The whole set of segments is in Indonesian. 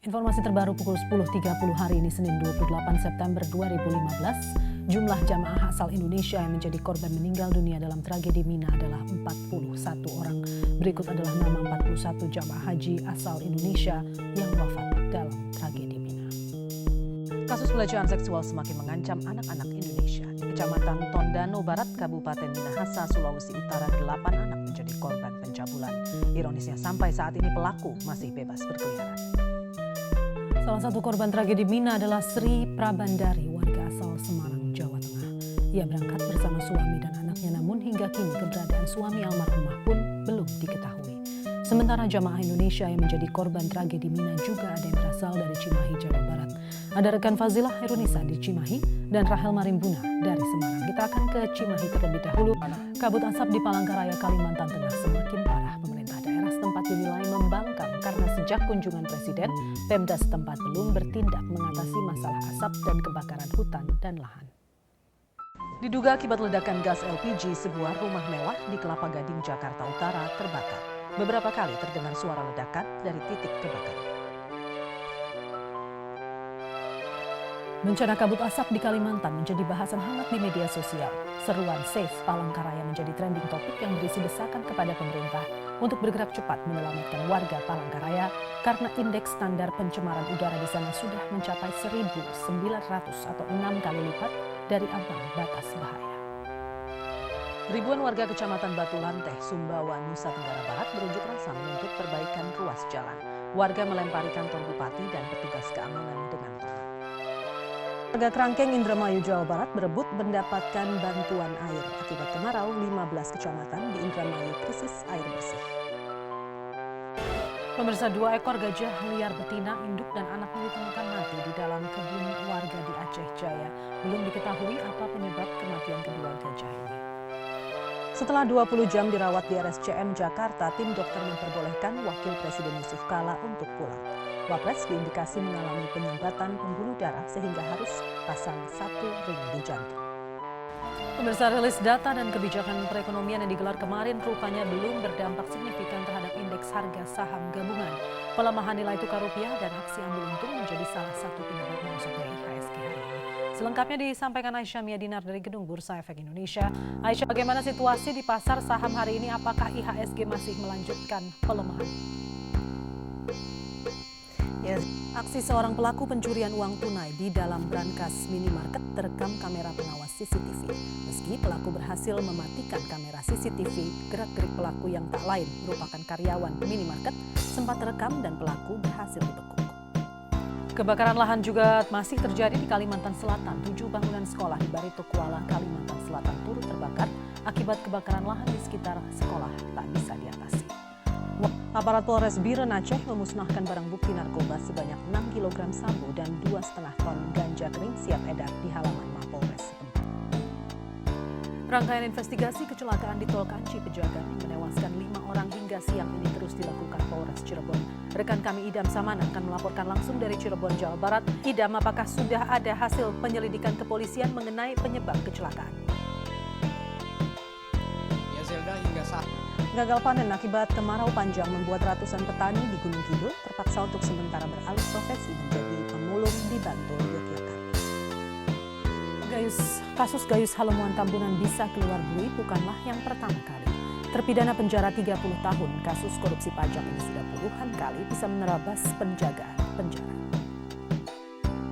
Informasi terbaru pukul 10.30 hari ini Senin 28 September 2015, jumlah jamaah asal Indonesia yang menjadi korban meninggal dunia dalam tragedi Mina adalah 41 orang. Berikut adalah nama 41 jamaah haji asal Indonesia yang wafat dalam tragedi Mina. Kasus pelecehan seksual semakin mengancam anak-anak Indonesia. Di Kecamatan Tondano Barat, Kabupaten Minahasa, Sulawesi Utara, 8 anak menjadi korban pencabulan. Ironisnya sampai saat ini pelaku masih bebas berkeliaran. Salah satu korban tragedi Mina adalah Sri Prabandari, warga asal Semarang, Jawa Tengah. Ia berangkat bersama suami dan anaknya, namun hingga kini keberadaan suami almarhumah pun belum diketahui. Sementara jamaah Indonesia yang menjadi korban tragedi Mina juga ada yang berasal dari Cimahi, Jawa Barat. Ada rekan Fazilah Herunisa di Cimahi dan Rahel Marimbuna dari Semarang. Kita akan ke Cimahi terlebih dahulu. Kabut asap di Palangkaraya, Kalimantan Tengah semakin parah. Pemerintah daerah setempat dinilai membangkang karena sejak kunjungan Presiden, Pemda setempat belum bertindak mengatasi masalah asap dan kebakaran hutan dan lahan. Diduga akibat ledakan gas LPG, sebuah rumah mewah di Kelapa Gading, Jakarta Utara terbakar. Beberapa kali terdengar suara ledakan dari titik kebakaran. Bencana kabut asap di Kalimantan menjadi bahasan hangat di media sosial. Seruan Save Palangkaraya menjadi trending topik yang berisi desakan kepada pemerintah untuk bergerak cepat menyelamatkan warga Palangkaraya karena indeks standar pencemaran udara di sana sudah mencapai 1.900 atau 6 kali lipat dari ambang batas bahaya. Ribuan warga Kecamatan Batu Lanteh, Sumbawa, Nusa Tenggara Barat berunjuk rasa menuntut perbaikan ruas jalan. Warga melempari kantor bupati dan petugas keamanan dengan tongkat. Warga Kerangkeng, Indramayu, Jawa Barat berebut mendapatkan bantuan air. Akibat kemarau, 15 kecamatan di Indramayu krisis air bersih. Pemirsa, 2 ekor gajah liar betina, induk dan anaknya ditemukan mati di dalam kebun warga di Aceh Jaya. Belum diketahui apa penyebab kematian kedua gajah ini. Setelah 20 jam dirawat di RSCM Jakarta, tim dokter memperbolehkan Wakil Presiden Yusuf Kala untuk pulang. Wapres diindikasi mengalami penyumbatan pembuluh darah sehingga harus pasang 1 ring di jantung. Pemirsa, rilis data dan kebijakan perekonomian yang digelar kemarin rupanya belum berdampak signifikan terhadap indeks harga saham gabungan. Pelemahan nilai tukar rupiah dan aksi ambil untung menjadi salah satu penyebab merosotnya IHSG hari ini. Selengkapnya disampaikan Aisyah Miadinar dari Gedung Bursa Efek Indonesia. Aisyah, bagaimana situasi di pasar saham hari ini? Apakah IHSG masih melanjutkan pelemahan? Yes. Aksi seorang pelaku pencurian uang tunai di dalam brankas minimarket terekam kamera pengawas CCTV. Meski pelaku berhasil mematikan kamera CCTV, gerak-gerik pelaku yang tak lain merupakan karyawan minimarket sempat terekam dan pelaku berhasil dibekuk. Kebakaran lahan juga masih terjadi di Kalimantan Selatan. 7 bangunan sekolah di Barito Kuala, Kalimantan Selatan turut terbakar akibat kebakaran lahan di sekitar sekolah tak bisa diatasi. Aparat Polres Biren Aceh memusnahkan barang bukti narkoba sebanyak 6 kg sabu dan 2,5 ton ganja kering siap edar di halaman Mapolres setempat. Rangkaian investigasi kecelakaan di Tol Kanci Pejagan yang menewaskan 5 orang hingga siang ini terus dilakukan Polres Cirebon. Rekan kami Idam Samana akan melaporkan langsung dari Cirebon, Jawa Barat. Idam, apakah sudah ada hasil penyelidikan kepolisian mengenai penyebab kecelakaan? Ya, Zelda, hingga saat gagal panen akibat kemarau panjang membuat ratusan petani di Gunung Kidul terpaksa untuk sementara beralih profesi menjadi pemulung di Bantul, Yogyakarta. Kasus Gayus Halemuan Tambunan bisa keluar bui bukanlah yang pertama kali. Terpidana penjara 30 tahun, kasus korupsi pajak ini sudah puluhan kali bisa menerabas penjagaan penjara.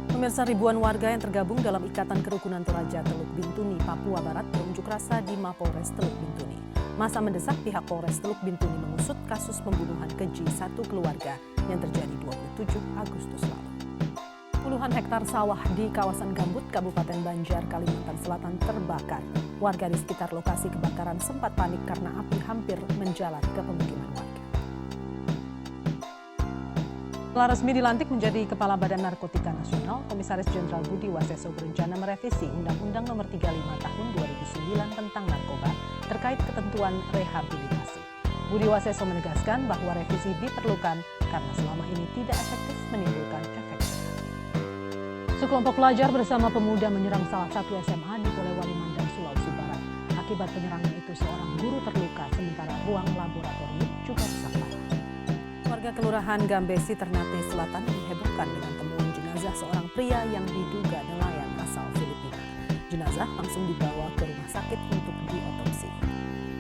Pemirsa, ribuan warga yang tergabung dalam Ikatan Kerukunan Toraja Teluk Bintuni, Papua Barat berunjuk rasa di Mapolres Teluk Bintuni. Masa mendesak pihak Polres Teluk Bintuni mengusut kasus pembunuhan keji satu keluarga yang terjadi 27 Agustus lalu. Puluhan hektar sawah di kawasan Gambut, Kabupaten Banjar, Kalimantan Selatan terbakar. Warga di sekitar lokasi kebakaran sempat panik karena api hampir menjalar ke pemukiman warga. Setelah resmi dilantik menjadi Kepala Badan Narkotika Nasional, Komisaris Jenderal Budi Waseso berencana merevisi Undang-Undang Nomor 35 Tahun 2009 tentang narkoba terkait ketentuan rehabilitasi. Budi Waseso menegaskan bahwa revisi diperlukan karena selama ini tidak efektif menimbulkan efek jerah. Sekelompok pelajar bersama pemuda menyerang salah satu SMA di Polewali Mandar, Sulawesi Barat. Akibat penyerangan itu seorang guru terluka sementara ruang laboratorium juga rusak parah. Warga Kelurahan Gambesi, Ternate Selatan dihebohkan dengan temuan jenazah seorang pria yang diduga nelayan asal Filipina. Jenazah langsung dibawa ke rumah sakit untuk diotopsi.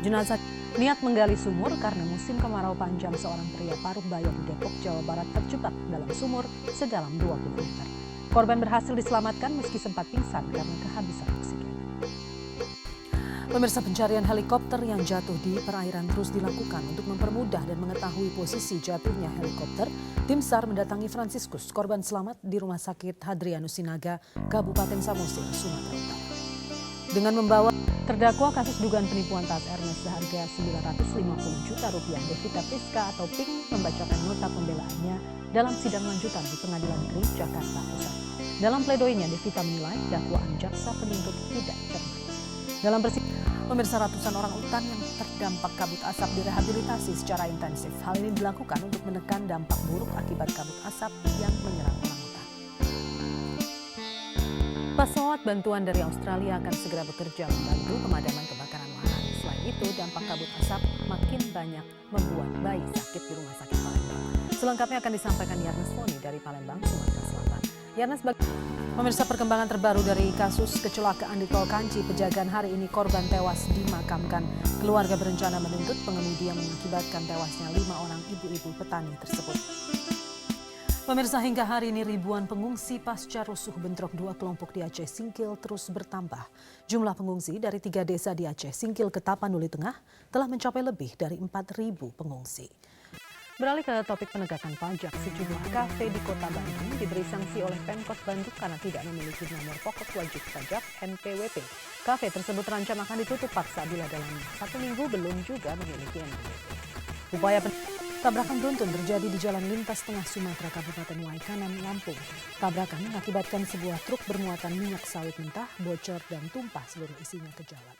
Jenazah niat menggali sumur karena musim kemarau panjang, seorang pria Parubaya di Depok, Jawa Barat terjebak dalam sumur sedalam 20 meter. Korban berhasil diselamatkan meski sempat pingsan karena kehabisan oksigen. Pemirsa, pencarian helikopter yang jatuh di perairan terus dilakukan. Untuk mempermudah dan mengetahui posisi jatuhnya helikopter, tim SAR mendatangi Fransiskus, korban selamat di Rumah Sakit Hadrianus Sinaga, Kabupaten Samosir, Sumatera Utara. Dengan membawa terdakwa kasus dugaan penipuan tas Ernest seharga Rp950 juta, Devita Priska atau Pink membacakan nota pembelaannya dalam sidang lanjutan di Pengadilan Negeri Jakarta Pusat. Dalam pledoinya, Devita menilai dakwaan jaksa penuntut tidak cermat. Dalam pemirsa, ratusan orang utan yang terdampak kabut asap direhabilitasi secara intensif. Hal ini dilakukan untuk menekan dampak buruk akibat kabut asap yang menyerang orang utan. Pesawat bantuan dari Australia akan segera bekerja membantu pemadaman kebakaran lahan. Selain itu, dampak kabut asap makin banyak membuat bayi sakit di Rumah Sakit Palembang. Selengkapnya akan disampaikan Yarnes Foni dari Palembang, Sumatera Selatan. Yarnes, pemirsa, perkembangan terbaru dari kasus kecelakaan di Tol Kanci Pejagan hari ini, korban tewas dimakamkan. Keluarga berencana menuntut pengemudi yang mengakibatkan tewasnya 5 orang ibu-ibu petani tersebut. Pemirsa, hingga hari ini ribuan pengungsi pasca rusuh bentrok dua kelompok di Aceh Singkil terus bertambah. Jumlah pengungsi dari 3 desa di Aceh Singkil ke Tapanuli Tengah telah mencapai lebih dari 4.000 pengungsi. Beralih ke topik penegakan pajak, sejumlah kafe di Kota Bandung diberi sanksi oleh Pemkot Bandung karena tidak memiliki nomor pokok wajib pajak NPWP. Kafe tersebut terancam akan ditutup paksa bila dalam 1 minggu belum juga memiliki NPWP. Upaya tabrakan beruntun terjadi di Jalan Lintas Tengah Sumatera, Kabupaten Waikanan, Lampung. Tabrakan mengakibatkan sebuah truk bermuatan minyak sawit mentah bocor dan tumpah seluruh isinya ke jalan.